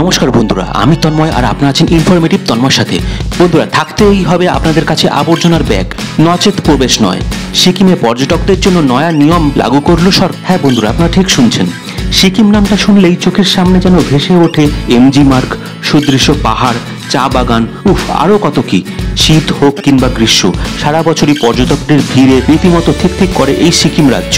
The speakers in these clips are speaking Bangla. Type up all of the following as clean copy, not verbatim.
নমস্কার বন্ধুরা, আমি তন্ময় আর আপনারা আছেন ইনফরমেটিভ তন্ময়ের সাথে। বন্ধুরা, থাকতেই হবে আপনাদের কাছে আবর্জনার ব্যাগ, নচেত প্রবেশ নয়। সিকিমে পর্যটকদের জন্য নয়া নিয়ম লাগু করলো সরকার। হ্যাঁ বন্ধুরা, আপনারা ঠিক শুনছেন। সিকিম নামটা শুনলেই চোখের সামনে যেন ভেসে ওঠে এমজি মার্গ, সুদৃশ্য পাহাড়, চা বাগান, আরও কত কি। শীত হোক কিংবা গ্রীষ্ম, সারা বছরই পর্যটকদের ভিড়ে রীতিমতো ঠিক করে এই সিকিম রাজ্য।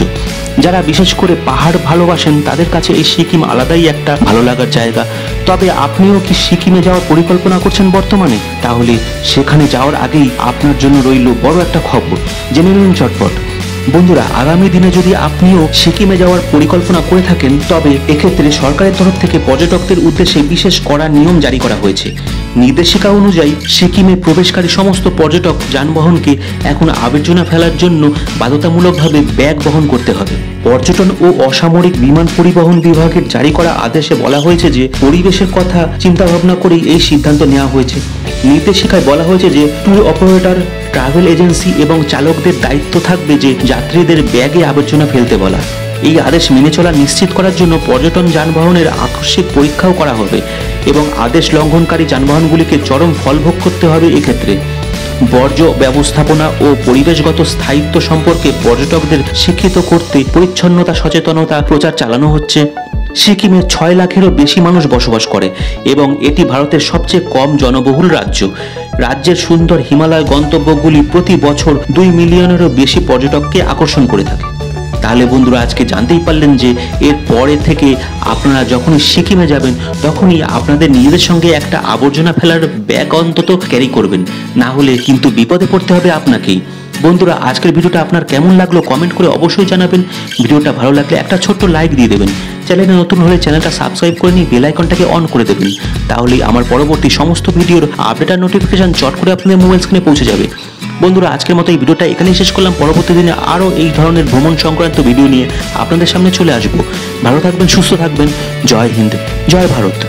যারা বিশেষ করে পাহাড় ভালোবাসেন তাদের কাছে এই সিকিম আলাদাই একটা ভালো লাগার জায়গা। তবে আপনিও কি সিকিমে যাওয়ার পরিকল্পনা করছেন বর্তমানে? তাহলে সেখানে যাওয়ার আগেই আপনার জন্য রইল বড় একটা খবর, জেনে নিন চটপট। বন্ধুরা, আগামী দিনে যদি আপনিও সিকিমে যাওয়ার পরিকল্পনা করে থাকেন, তবে এক্ষেত্রে সরকারের তরফ থেকে পর্যটকদের উদ্দেশ্যে বিশেষ কড়া নিয়ম জারি করা হয়েছে। নির্দেশিকা অনুযায়ী সিকিমে প্রবেশকারী সমস্ত পর্যটক যানবাহনকে এখন আবর্জনা ফেলার জন্য বাধ্যতামূলকভাবে ব্যাগ বহন করতে হবে। পর্যটন ও অসামরিক বিমান পরিবহন বিভাগের জারি করা আদেশে বলা হয়েছে যে পরিবেশের কথা চিন্তা ভাবনা করেই এই সিদ্ধান্ত নেওয়া হয়েছে। নির্দেশিকায় বলা হয়েছে যে ট্যুর অপারেটর, ট্রাভেল এজেন্সি এবং চালকদের দায়িত্ব থাকবে যে যাত্রীদের ব্যাগে আবর্জনা ফেলতে বলা। এই আদেশ মেনে চলা নিশ্চিত করার জন্য পর্যটন যানবাহনের আকস্মিক পরীক্ষাও করা হবে এবং আদেশ লঙ্ঘনকারী যানবাহনগুলিকে চরম ফল ভোগ করতে হবে। এক্ষেত্রে বর্জ্য ব্যবস্থাপনা ও পরিবেশগত স্থায়িত্ব সম্পর্কে পর্যটকদের শিক্ষিত করতে পরিচ্ছন্নতা সচেতনতা প্রচার চালানো হচ্ছে। সিকিমে 6 লাখেরও বেশি মানুষ বসবাস করে এবং এটি ভারতের সবচেয়ে কম জনবহুল রাজ্য। রাজ্যের সুন্দর হিমালয় গন্তব্যগুলি প্রতি বছর 2 মিলিয়নেরও বেশি পর্যটককে আকর্ষণ করে থাকে। তাহলে বন্ধুরা, আজকে জানতেই পারলেন যে এর পরে থেকে আপনারা যখনই সিকিমে যাবেন তখনই আপনাদের নিজেদের সঙ্গে একটা আবর্জনা ফেলার ব্যাগ অন্তত ক্যারি করবেন, না হলে কিন্তু বিপদে পড়তে হবে আপনাকেই। বন্ধুরা, আজকের ভিডিওটা আপনার কেমন লাগলো কমেন্ট করে অবশ্যই জানাবেন। ভিডিওটা ভালো লাগলে একটা ছোট্ট লাইক দিয়ে দেবেন। চ্যানেলে নতুন হলে চ্যানেলটা সাবস্ক্রাইব করে নিয়ে বেল আইকনটাকে অন করে দেবেন। তাহলেই আমার পরবর্তী সমস্ত ভিডিওর আপডেট আর নোটিফিকেশন চট করে আপনাদের মোবাইল স্ক্রিনে পৌঁছে যাবে। বন্ধুরা, আজকের মতো এই ভিডিওটা এখানেই শেষ করলাম। পরবর্তী দিনে আরও এই ধরনের ভ্রমণ সংক্রান্ত ভিডিও নিয়ে আপনাদের সামনে চলে আসবো। ভালো থাকবেন, সুস্থ থাকবেন। জয় হিন্দ, জয় ভারত।